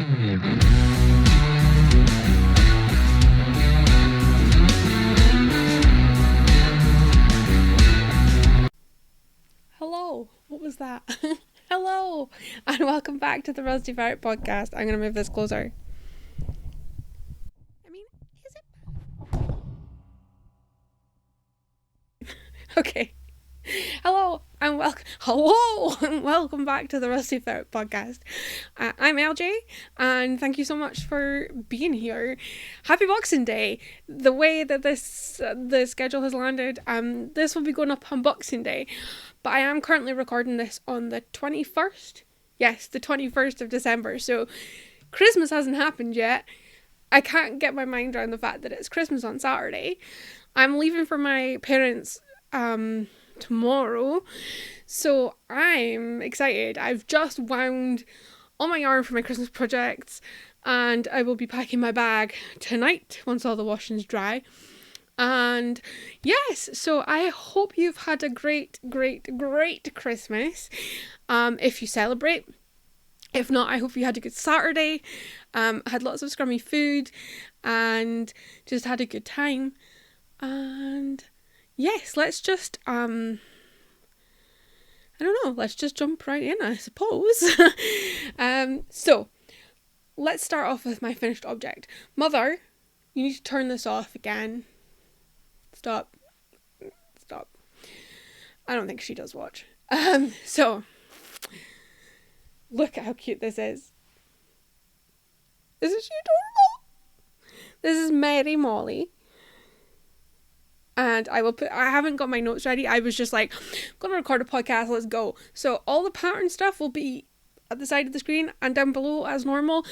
Hello, what was that? Hello, and welcome back to the Rusty Ferret podcast. I'm going to move this closer. I mean, is it? Okay. Hello, and welcome back to the Rusty Ferret podcast. I'm LJ, and thank you so much for being here. Happy Boxing Day. The way that the schedule has landed, this will be going up on Boxing Day, but I am currently recording this on the 21st. Yes, the 21st of December. So Christmas hasn't happened yet. I can't get my mind around the fact that it's Christmas on Saturday. I'm leaving for my parents' tomorrow, so I'm excited. I've just wound all my yarn for my Christmas projects, and I will be packing my bag tonight once all the washing's dry. And yes, so I hope you've had a great Christmas, if you celebrate. If not, I hope you had a good Saturday, had lots of scrummy food, and just had a good time. And yes, let's just, I don't know, let's just jump right in, I suppose. So, let's start off with my finished object. Mother, you need to turn this off again. Stop. I don't think she does watch. So, look at how cute this is. Isn't she adorable? This is Merri Molly. And I haven't got my notes ready. I was just like, I'm going to record a podcast, let's go. So all the pattern stuff will be at the side of the screen and down below as normal,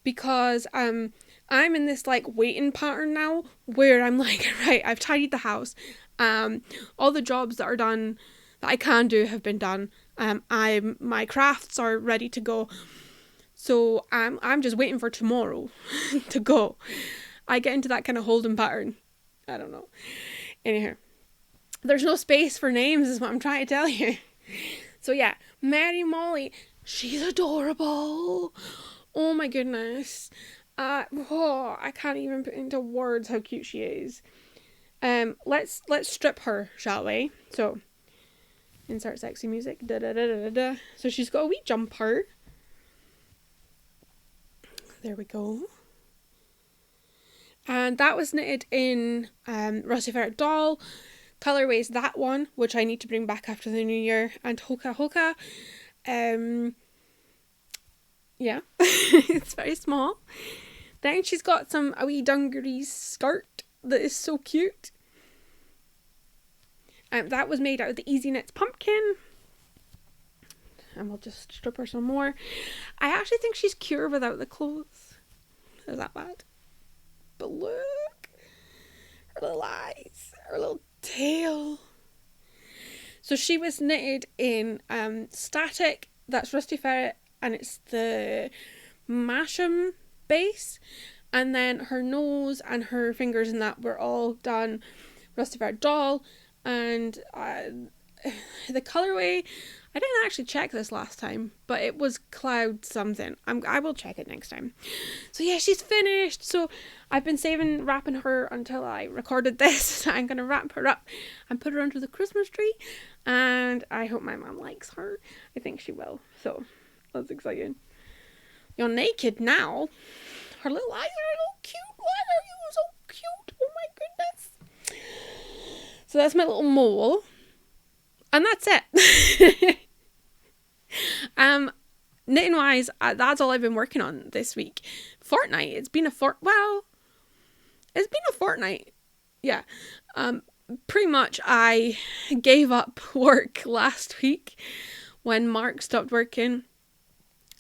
because I'm in this like waiting pattern now where I'm like, right, I've tidied the house. All the jobs that are done, that I can do, have been done. My crafts are ready to go. So I'm just waiting for tomorrow to go. I get into that kind of holding pattern. I don't know. Anyhow, there's no space for names is what I'm trying to tell you. So yeah, Merri Molly, she's adorable. Oh my goodness. I can't even put into words how cute she is. Let's strip her, shall we? So, insert sexy music. Da da da da da. So she's got a wee jumper. There we go. And that was knitted in Rusty Ferret doll. Colorway's that one, which I need to bring back after the new year. And Hoka. Yeah, it's very small. Then she's got a wee dungaree skirt that is so cute. That was made out of the Easy Knits pumpkin. And we'll just strip her some more. I actually think she's cuter without the clothes. Is that bad? But look, her little eyes, her little tail. So she was knitted in static, that's Rusty Ferret, and it's the Masham base, and then her nose and her fingers and that were all done Rusty Ferret doll. And the colorway, I didn't actually check this last time, but it was cloud something. I will check it next time. So yeah, she's finished. So I've been wrapping her until I recorded this. I'm going to wrap her up and put her under the Christmas tree. And I hope my mum likes her. I think she will. So that's exciting. You're naked now. Her little eyes are a little cute. Why are you so cute? Oh my goodness. So that's my little mole. And that's it. Knitting wise, that's all I've been working on this week. Fortnight. It's been a fortnight. Yeah. Pretty much I gave up work last week when Mark stopped working.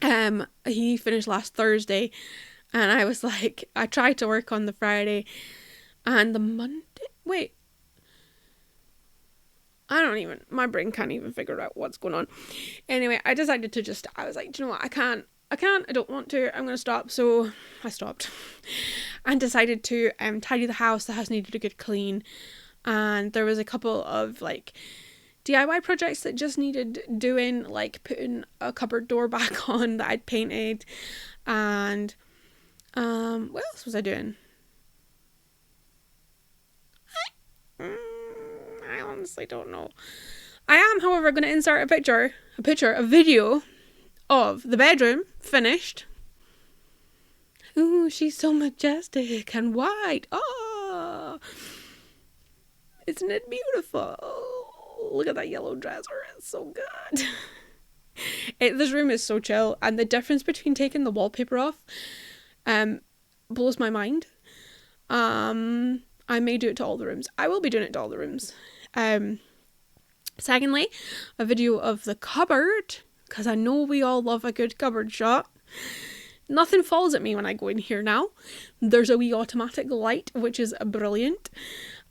He finished last Thursday, and I was like, I tried to work on the Friday and the Monday. Wait. My brain can't even figure out what's going on. Anyway, I decided to I was like, do you know what, I don't want to, I'm going to stop. So I stopped and decided to tidy the house. The house needed a good clean, and there was a couple of like DIY projects that just needed doing, like putting a cupboard door back on that I'd painted, And what else was I doing? I honestly don't know. I am, however, going to insert a video of the bedroom finished. Ooh, she's so majestic and white. Oh, isn't it beautiful? Look at that yellow dresser. It's so good. This room is so chill, and the difference between taking the wallpaper off blows my mind. I may do it to all the rooms. I will be doing it to all the rooms. Secondly, a video of the cupboard, because I know we all love a good cupboard shot. Nothing falls at me when I go in here now. There's a wee automatic light, which is brilliant.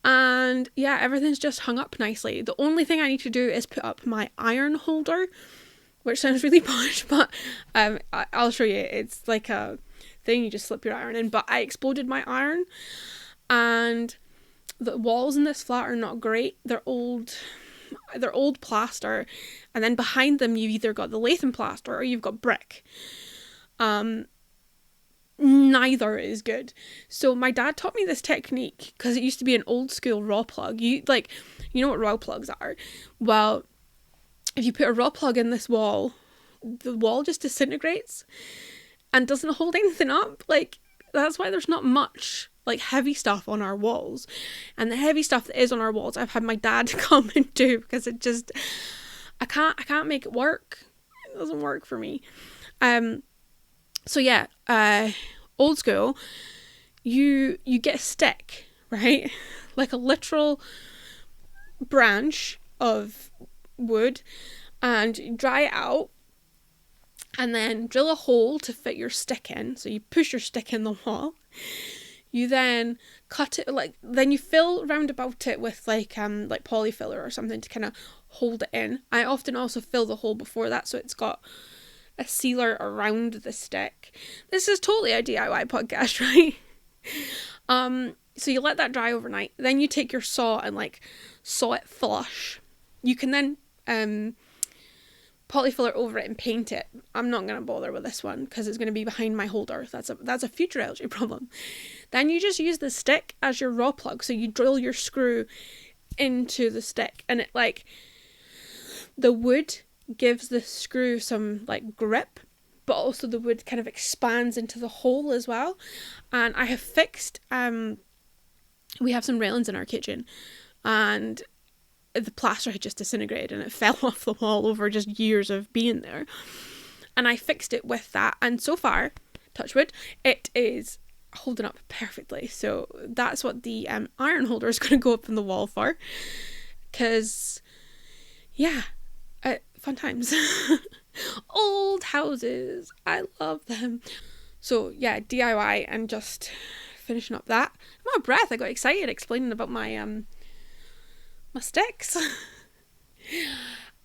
And yeah, everything's just hung up nicely. The only thing I need to do is put up my iron holder, which sounds really posh, but I'll show you. It's like a thing you just slip your iron in, but I exploded my iron, and the walls in this flat are not great. They're old plaster, and then behind them you've either got the Latham plaster or you've got brick. Neither is good. So my dad taught me this technique, because it used to be an old school raw plug. You know what raw plugs are? Well, if you put a raw plug in this wall, the wall just disintegrates and doesn't hold anything up. Like, that's why there's not much like heavy stuff on our walls. And the heavy stuff that is on our walls, I've had my dad come and do, because it just, I can't make it work. It doesn't work for me. So yeah, old school, you get a stick, right? Like a literal branch of wood, and you dry it out, and then drill a hole to fit your stick in. So you push your stick in the wall. You then cut it, then you fill round about it with like polyfiller or something to kind of hold it in. I often also fill the hole before that, so it's got a sealer around the stick. This is totally a DIY podcast, right? So you let that dry overnight. Then you take your saw and saw it flush. You can then polyfiller over it and paint it. I'm not going to bother with this one because it's going to be behind my holder. That's a future LG problem. Then you just use the stick as your raw plug. So you drill your screw into the stick, and it the wood gives the screw some grip, but also the wood kind of expands into the hole as well. And I have fixed we have some railings in our kitchen, and the plaster had just disintegrated and it fell off the wall over just years of being there, and I fixed it with that, and so far, touch wood, it is holding up perfectly. So that's what the iron holder is going to go up in the wall for, because yeah, fun times. Old houses, I love them. So yeah, DIY and just finishing up that. I'm out of breath. I got excited explaining about my my sticks.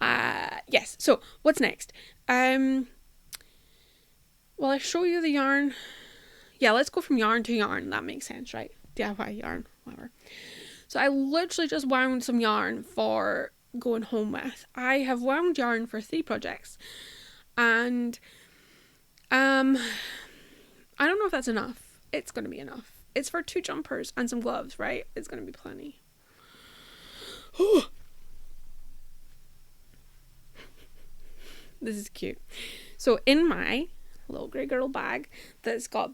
Yes, so what's next? Well, I show you the yarn. Yeah, let's go from yarn to yarn. That makes sense, right? DIY yarn, whatever. So I literally just wound some yarn for going home with. I have wound yarn for 3 projects, and I don't know if that's enough. It's going to be enough. It's for 2 jumpers and some gloves, right? It's going to be plenty. This is cute. So in my little grey girl bag that's got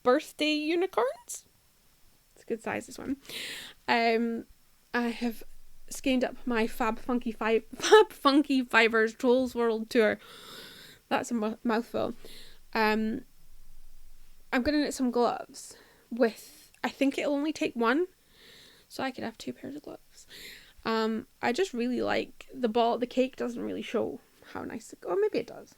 birthday unicorns, it's a good size, this one, I have skeined up my Fab Funky Fibres Trolls World Tour. That's a mouthful. I'm going to knit some gloves with, I think it'll only take 1, so I could have 2 pairs of gloves. I just really like the cake doesn't really show how nice it goes. Or maybe it does.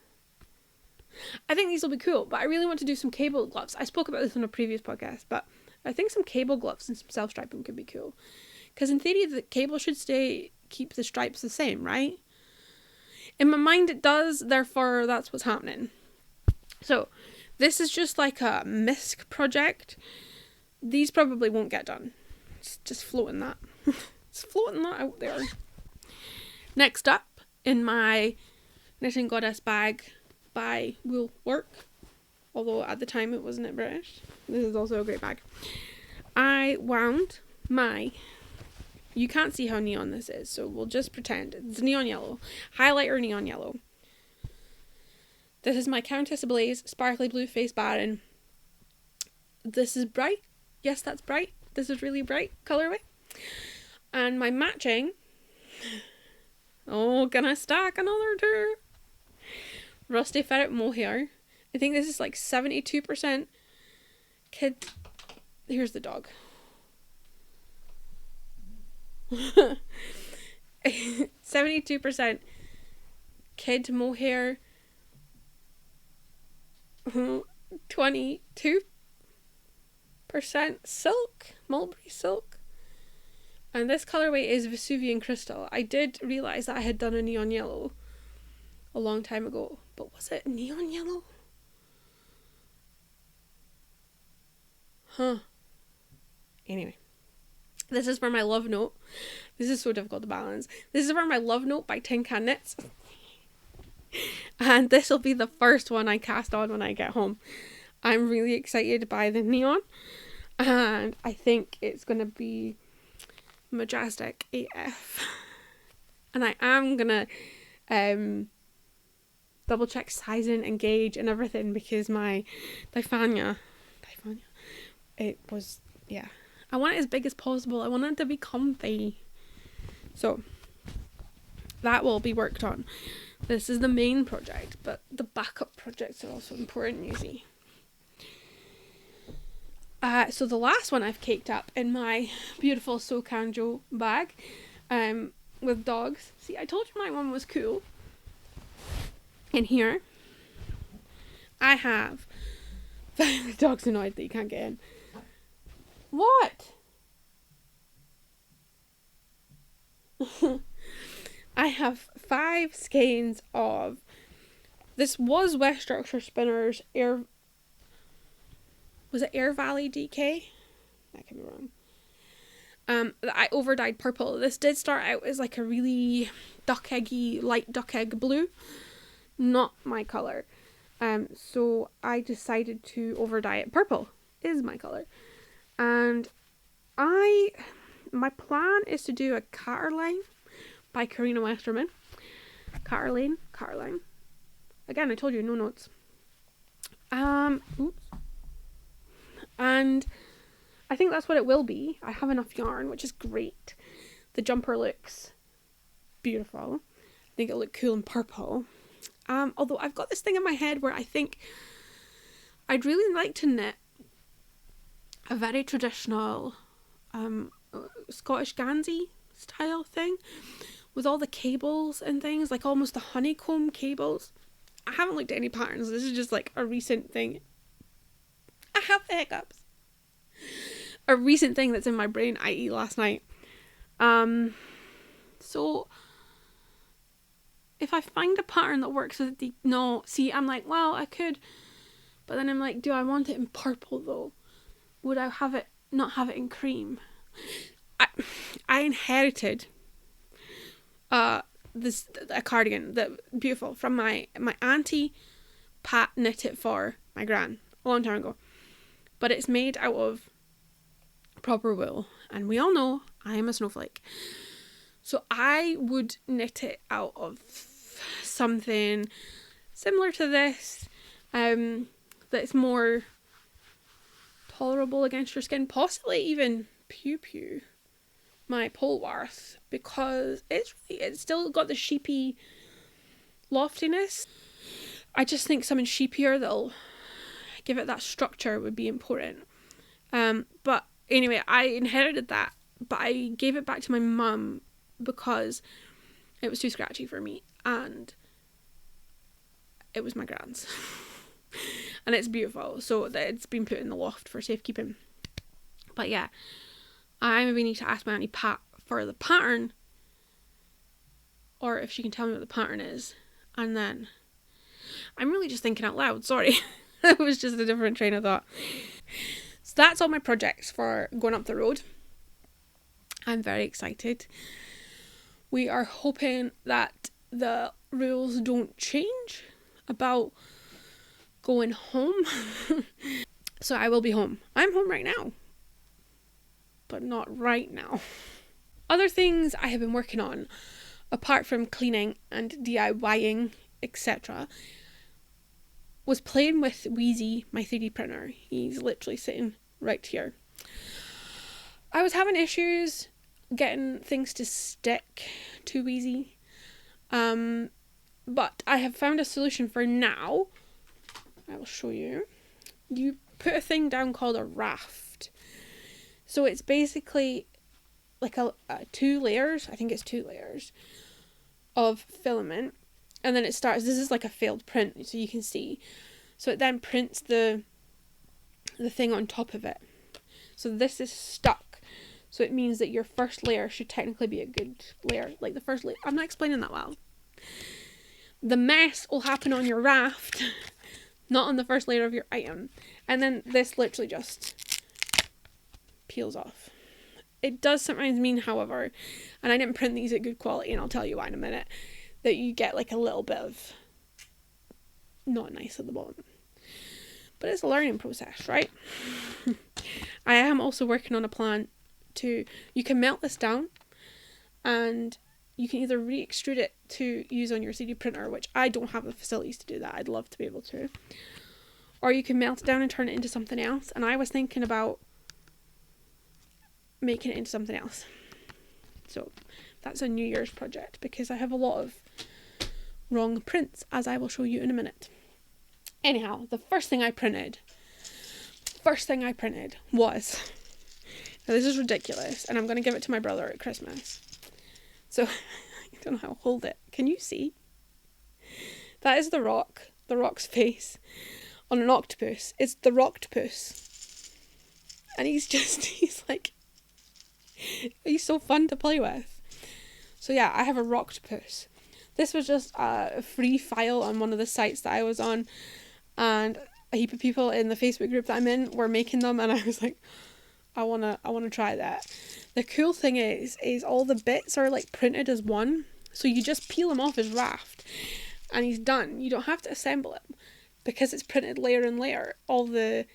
I think these will be cool, but I really want to do some cable gloves. I spoke about this on a previous podcast, but I think some cable gloves and some self-striping could be cool. Because in theory, the cable should keep the stripes the same, right? In my mind, it does, therefore that's what's happening. So, this is just like a misc project. These probably won't get done. It's just floating that. It's floating that out there. Next up, in my Knitting Goddess bag by Wool Work, although at the time it wasn't British. This is also a great bag. I wound my, you can't see how neon this is, so we'll just pretend it's neon yellow, highlighter neon yellow. This is my Countess Ablaze Sparkly Bluefaced Baron. This is bright. Yes, that's bright. This is really bright colorway. And my matching, oh, can I stack another two? Rusty Ferret Mohair. I think this is like 72% kid. Here's the dog. 72% kid mohair. 22% silk, mulberry silk. And this colorway is Vesuvian Crystal. I did realise that I had done a neon yellow a long time ago. But was it neon yellow? Huh. Anyway. This is for my love note. This is so difficult to balance. This is for my love note by tincanknits. And this will be the first one I cast on when I get home. I'm really excited by the neon. And I think it's going to be majestic AF. And I am going to double check sizing and gauge and everything, because my Difania, it was, yeah. I want it as big as possible. I want it to be comfy. So that will be worked on. This is the main project, but the backup projects are also important, you see. So the last one I've caked up in my beautiful Sokanjo bag with dogs. See, I told you my one was cool. In here, I have... The dog's annoyed that you can't get in. What? I have 5 skeins of... This was West Yorkshire Spinners Air... Was it Air Valley DK? That could be wrong. I overdyed purple. This did start out as like a really duck eggy, light duck egg blue. Not my colour. So I decided to overdye it purple. Is my colour. And my plan is to do a Catterline by Karie Westermann. Catterline. Again, I told you, no notes. Oops. And I think that's what it will be. I have enough yarn, which is great. The jumper looks beautiful. I think it'll look cool in purple. Although I've got this thing in my head where I think I'd really like to knit a very traditional Scottish Gansey style thing with all the cables and things, like almost the honeycomb cables. I haven't looked at any patterns. This is just like a recent thing. I have the hiccups. A recent thing that's in my brain, i.e. last night. So if I find a pattern that works with the... No, see, I'm like, well, I could. But then I'm like, do I want it in purple though? Would I not have it in cream? I inherited a cardigan that beautiful from my auntie Pat knit it for my gran a long time ago. But it's made out of proper wool, and we all know I am a snowflake. So I would knit it out of something similar to this, that's more tolerable against your skin, possibly even Pew Pew, my Polwarth, because it's still got the sheepy loftiness. I just think something sheepier that'll give it that structure would be important. But anyway, I inherited that, but I gave it back to my mum because it was too scratchy for me, and it was my gran's. And it's beautiful, so it's been put in the loft for safekeeping. But yeah, I maybe need to ask my auntie Pat for the pattern, or if she can tell me what the pattern is, and then I'm really just thinking out loud, sorry. It was just a different train of thought. So that's all my projects for going up the road. I'm very excited. We are hoping that the rules don't change about going home. So I will be home. I'm home right now, but not right now. Other things I have been working on, apart from cleaning and DIYing, etc., was playing with Wheezy, my 3D printer. He's literally sitting right here. I was having issues getting things to stick to Wheezy, but I have found a solution for now. I will show you. You put a thing down called a raft. So it's basically like a 2 layers, I think it's 2 layers of filament, and then it starts, this is like a failed print, so you can see. So it then prints the thing on top of it. So this is stuck. So it means that your first layer should technically be a good layer. Like the first layer, I'm not explaining that well. The mess will happen on your raft, not on the first layer of your item. And then this literally just peels off. It does sometimes mean, however, and I didn't print these at good quality, and I'll tell you why in a minute, that you get like a little bit of not nice at the bottom. But it's a learning process, right? I am also working on a plan to, you can melt this down and you can either re-extrude it to use on your 3D printer, which I don't have the facilities to do that. I'd love to be able to. Or you can melt it down and turn it into something else. And I was thinking about making it into something else. So that's a New Year's project because I have a lot of wrong prints, as I will show you in a minute. Anyhow, the first thing I printed was, now this is ridiculous, and I'm going to give it to my brother at Christmas. So, I don't know how to hold it. Can you see? That is the rock's face on an octopus. It's the Rocktopus. And he's so fun to play with. So yeah, I have a Rocktopus. This was just a free file on one of the sites that I was on, and a heap of people in the Facebook group that I'm in were making them, and I was like, I wanna try that. The cool thing is all the bits are like printed as one, so you just peel them off his raft, and he's done. You don't have to assemble it because it's printed layer and layer. All the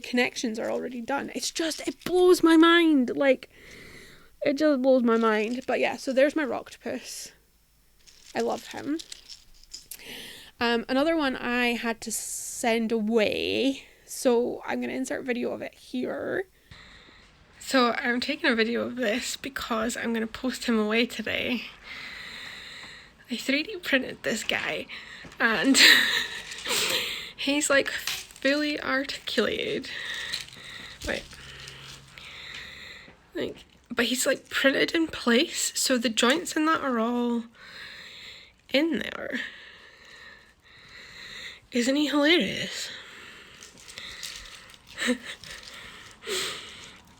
connections are already done. It blows my mind. Like, it just blows my mind. But yeah, so there's my Rocktopus. I love him. Another one I had to send away, so I'm going to insert a video of it here. So I'm taking a video of this because I'm going to post him away today. I 3D printed this guy, and he's like fully articulated. Wait. But he's like printed in place, so the joints in that are all in there. Isn't he hilarious?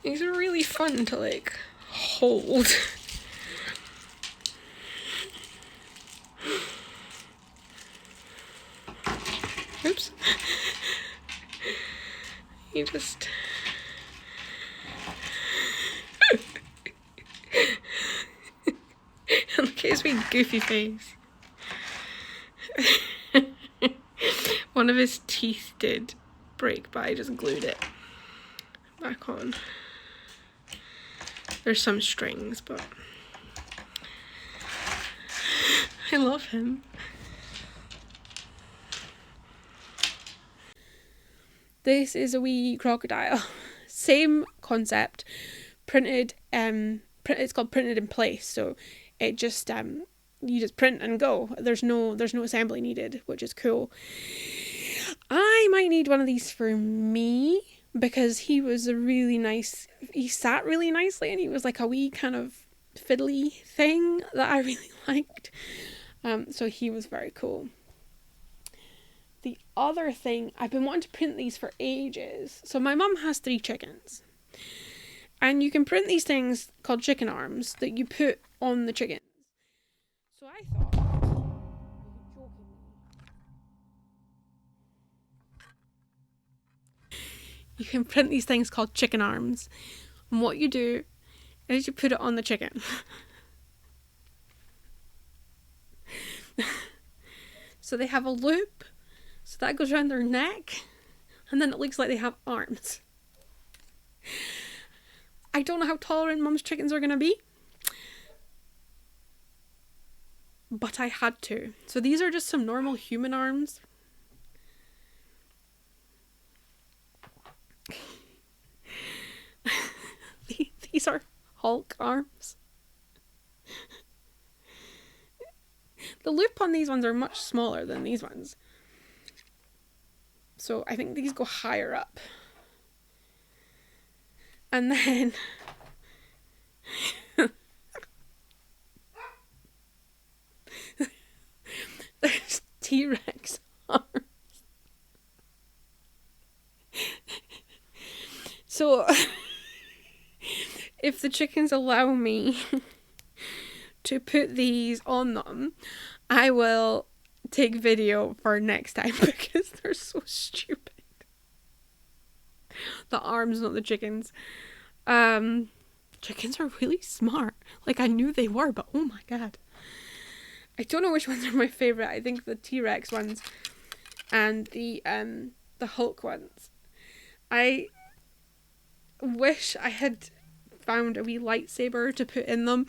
He's really fun to like hold. Oops. He just look at his wee goofy face. One of his teeth did break, but I just glued it back on. There's some strings, but I love him. This is a wee crocodile. Same concept, printed. It's called printed in place. So it just you just print and go. There's no assembly needed, which is cool. I might need one of these for me because he was a really nice. He sat really nicely, and he was like a wee kind of fiddly thing that I really liked. So he was very cool. The other thing, I've been wanting to print these for ages. So my mum has 3 chickens. And you can print these things called chicken arms that you put on the chickens. So I thought, are you joking me? You can print these things called chicken arms. And what you do is you put it on the chicken. So they have a loop So that goes around their neck, and then it looks like they have arms. I don't know how tolerant Mum's chickens are going to be, but I had to. So these are just some normal human arms. These are Hulk arms. The loop on these ones are much smaller than these ones. So I think these go higher up. And then there's T-Rex arms. So if the chickens allow me to put these on them, I will take video for next time because they're so stupid. The arms, not the chickens. Chickens are really smart. Like, I knew they were, but oh my god. I don't know which ones are my favourite. I think the T-Rex ones and the Hulk ones. I wish I had found a wee lightsaber to put in them,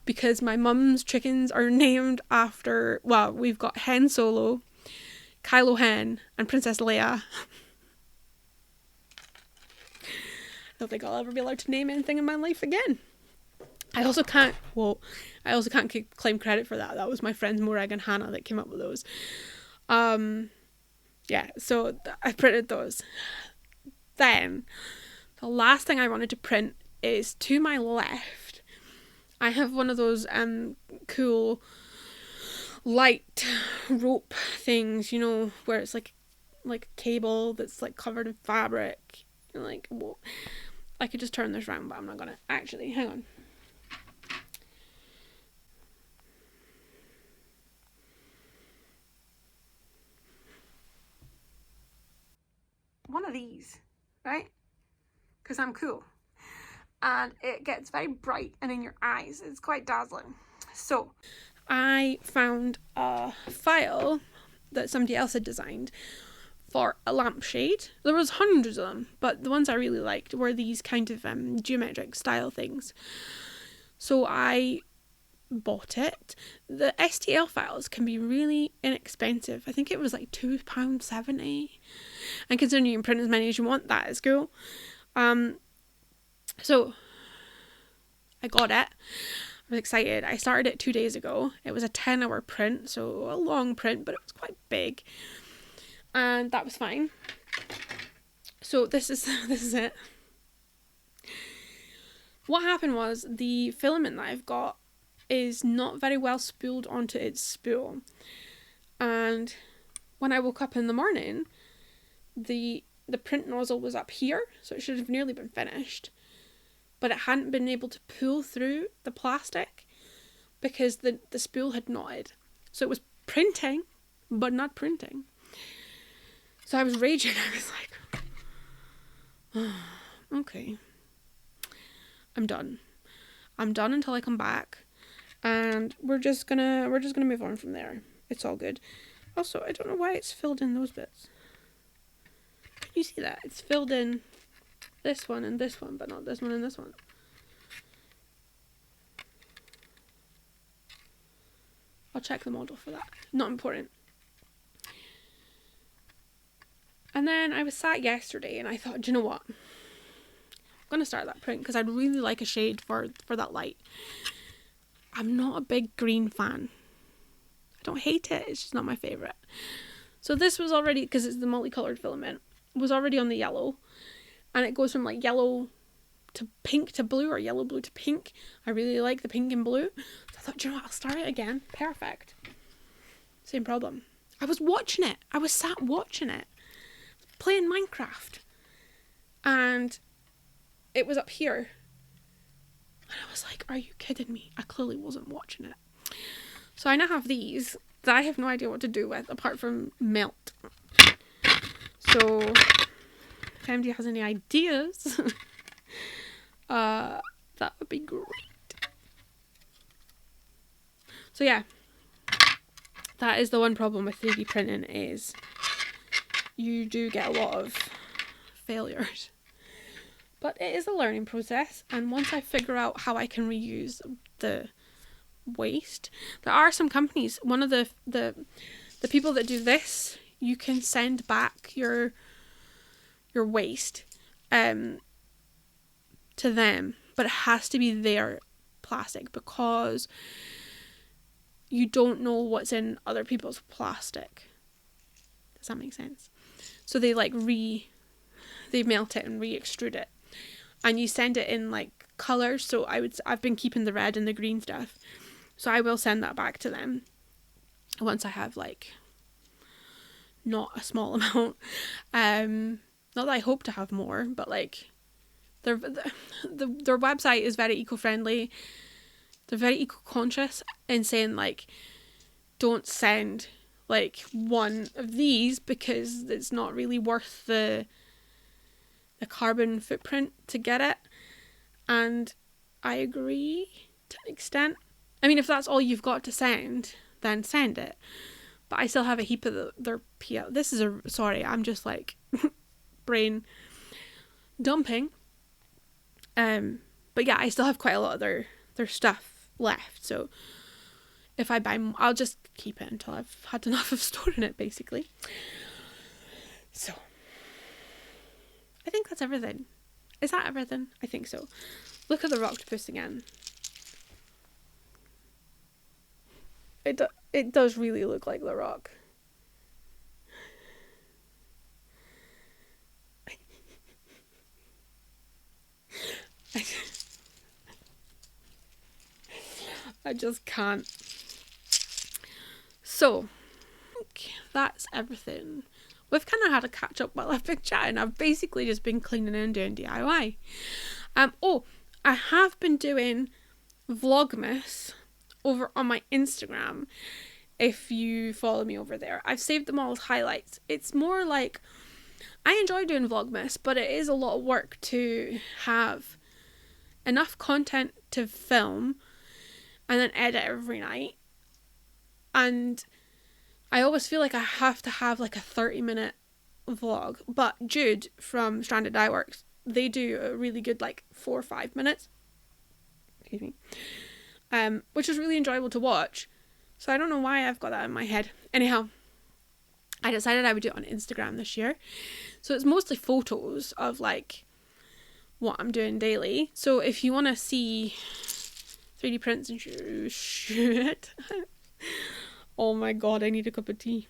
because my mum's chickens are named after, well, we've got Hen Solo, Kylo Hen, and Princess Leia. I don't think I'll ever be allowed to name anything in my life again. I also can't claim credit for that. That was my friends Morag and Hannah that came up with those. Yeah, so I printed those. Then, the last thing I wanted to print is to my left. I have one of those cool light rope things, you know, where it's like a cable that's like covered in fabric. Like, well, I could just turn this around, but I'm not gonna. Actually, hang on. One of these, right? Because I'm cool. And it gets very bright and in your eyes. It's quite dazzling. So I found a file that somebody else had designed for a lampshade. There was hundreds of them, but the ones I really liked were these kind of geometric style things. So I bought it. The STL files can be really inexpensive. I think it was like £2.70. And considering you can print as many as you want, that is cool. So I got it. I was excited. I started it 2 days ago. It was a 10-hour print, so a long print, but it was quite big. And that was fine. So this is it. What happened was the filament that I've got is not very well spooled onto its spool. And when I woke up in the morning, the print nozzle was up here, so it should have nearly been finished. But it hadn't been able to pull through the plastic because the spool had knotted. So it was printing, but not printing. So I was raging. I was like, oh, okay. I'm done until I come back. And we're just gonna move on from there. It's all good. Also, I don't know why it's filled in those bits. Can you see that? It's filled in this one and this one, but not this one and this one. I'll check the model for that. Not important. And then I was sat yesterday and I thought, do you know what? I'm going to start that print because I'd really like a shade for that light. I'm not a big green fan. I don't hate it, it's just not my favourite. So this was already, because it's the multicoloured filament, was already on the yellow. And it goes from like yellow to pink to blue, or yellow blue to pink. I really like the pink and blue. So I thought, do you know what, I'll start it again. Perfect. Same problem. I was watching it. I was sat watching it. Playing Minecraft. And it was up here. And I was like, are you kidding me? I clearly wasn't watching it. So I now have these that I have no idea what to do with apart from melt. So if anybody has any ideas, that would be great. So yeah, that is the one problem with 3D printing, is you do get a lot of failures. But it is a learning process, and once I figure out how I can reuse the waste, there are some companies, one of the people that do this, you can send back your waste to them, but it has to be their plastic, because you don't know what's in other people's plastic. Does that make sense? So they like they melt it and re-extrude it, and you send it in like colours. So I've been keeping the red and the green stuff, so I will send that back to them once I have like not a small amount. Not that I hope to have more, but like their website is very eco-friendly. They're very eco-conscious in saying like, don't send like one of these because it's not really worth the carbon footprint to get it. And I agree to an extent. I mean, if that's all you've got to send, then send it. But I still have a heap of their PL. Sorry, I'm just like brain dumping. But yeah, I still have quite a lot of their stuff left. So if I buy more, I'll just keep it until I've had enough of storing it, basically. So I think that's everything. Is that everything? I think so. Look at the Rocktopus again. It does really look like the rock. I just can't. So, that's everything. We've kind of had a catch up while I've been chatting. I've basically just been cleaning and doing DIY. I have been doing Vlogmas over on my Instagram. If you follow me over there, I've saved them all as highlights. It's more like, I enjoy doing Vlogmas, but it is a lot of work to have enough content to film and then edit every night. And I always feel like I have to have like a 30-minute vlog. But Jude from Stranded Dye Works, they do a really good like 4 or 5 minutes. Excuse me. Which is really enjoyable to watch. So I don't know why I've got that in my head. Anyhow, I decided I would do it on Instagram this year. So it's mostly photos of like what I'm doing daily. So if you want to see 3D prints and shit. Oh my god, I need a cup of tea.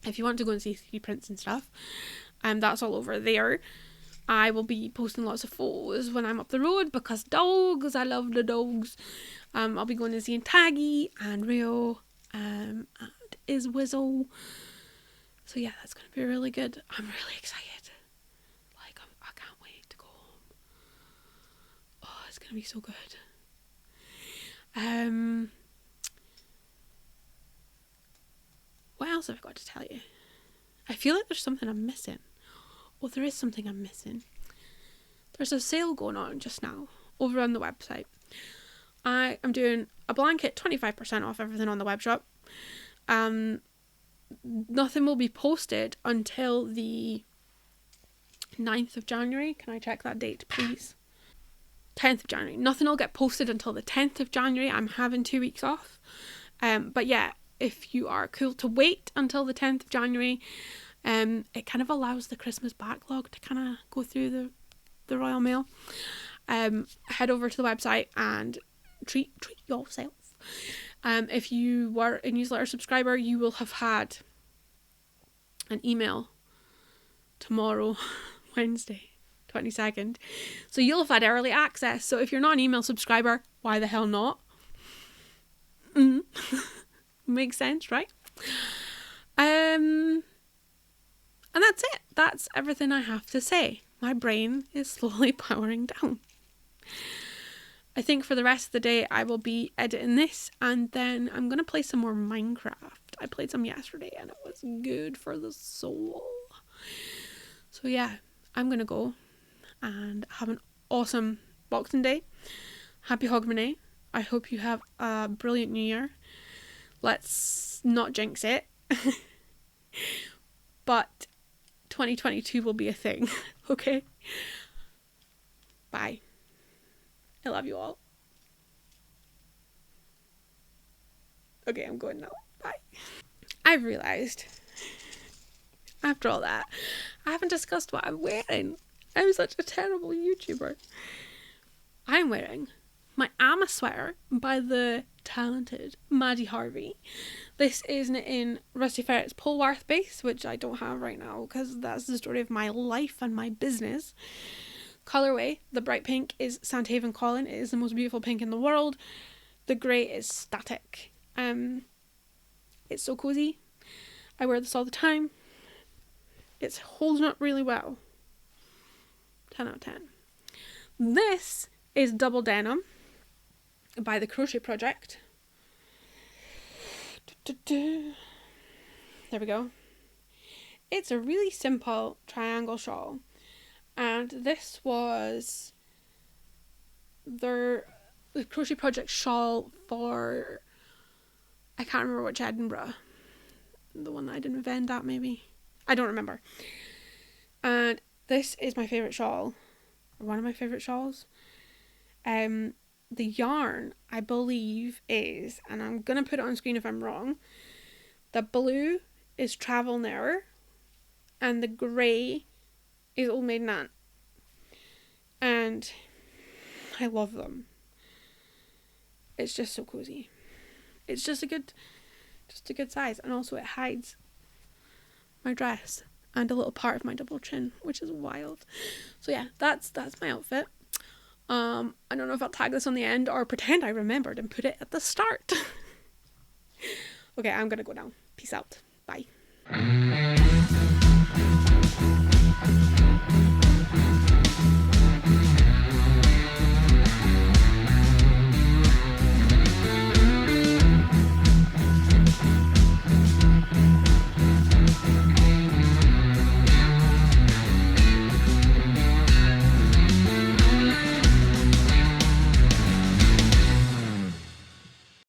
If you want to go and see 3D prints and stuff, that's all over there. I will be posting lots of photos when I'm up the road because dogs, I love the dogs. I'll be going to see Taggy and Rio and Iswizzle. So yeah, that's going to be really good. I'm really excited. Like, I can't wait to go home. Oh, it's going to be so good. What else have I got to tell you? I feel like there's something I'm missing. Oh, there is something I'm missing. There's a sale going on just now over on the website. I am doing a blanket 25% off everything on the web shop. Nothing will be posted until the 9th of January. Can I check that date, please? 10th of January. Nothing will get posted until the 10th of January. I'm having 2 weeks off. But yeah, if you are cool to wait until the 10th of January, it kind of allows the Christmas backlog to kind of go through the Royal Mail. Head over to the website and treat yourself. If you were a newsletter subscriber, you will have had an email tomorrow, Wednesday, 22nd. So you'll have had early access. So if you're not an email subscriber, why the hell not? Makes sense, right? And that's it. That's everything I have to say. My brain is slowly powering down. I think for the rest of the day I will be editing this and then I'm going to play some more Minecraft. I played some yesterday and it was good for the soul. So yeah, I'm going to go and have an awesome Boxing Day. Happy Hogmanay. I hope you have a brilliant new year. Let's not jinx it. but 2022 will be a thing. Okay? Bye. I love you all. Okay, I'm going now. Bye. I've realised, after all that, I haven't discussed what I'm wearing. I'm such a terrible YouTuber. I'm wearing my Amma sweater by the talented Maddie Harvey. This is in Rusty Ferret's Polwarth base, which I don't have right now because that's the story of my life and my business. Colourway, the bright pink is Sandhaven Colin. It is the most beautiful pink in the world. The grey is Static. It's so cozy. I wear this all the time. It's holding up really well. 10 out of 10. This is Double Denim by the Crochet Project. There we go. It's a really simple triangle shawl, and this was the Crochet Project shawl for, I can't remember which Edinburgh, the one that I didn't vend at, maybe, I don't remember. And this is my favourite shawl, or one of my favourite shawls. The yarn, I believe, is, and I'm going to put it on screen if I'm wrong, the blue is Travel Ne'er, and the grey is Old Maiden Aunt. And I love them. It's just so cozy. It's just a good size, and also it hides my dress and a little part of my double chin, which is wild. So yeah, that's my outfit. I don't know if I'll tag this on the end or pretend I remembered and put it at the start. Okay, I'm gonna go now. Peace out. Bye.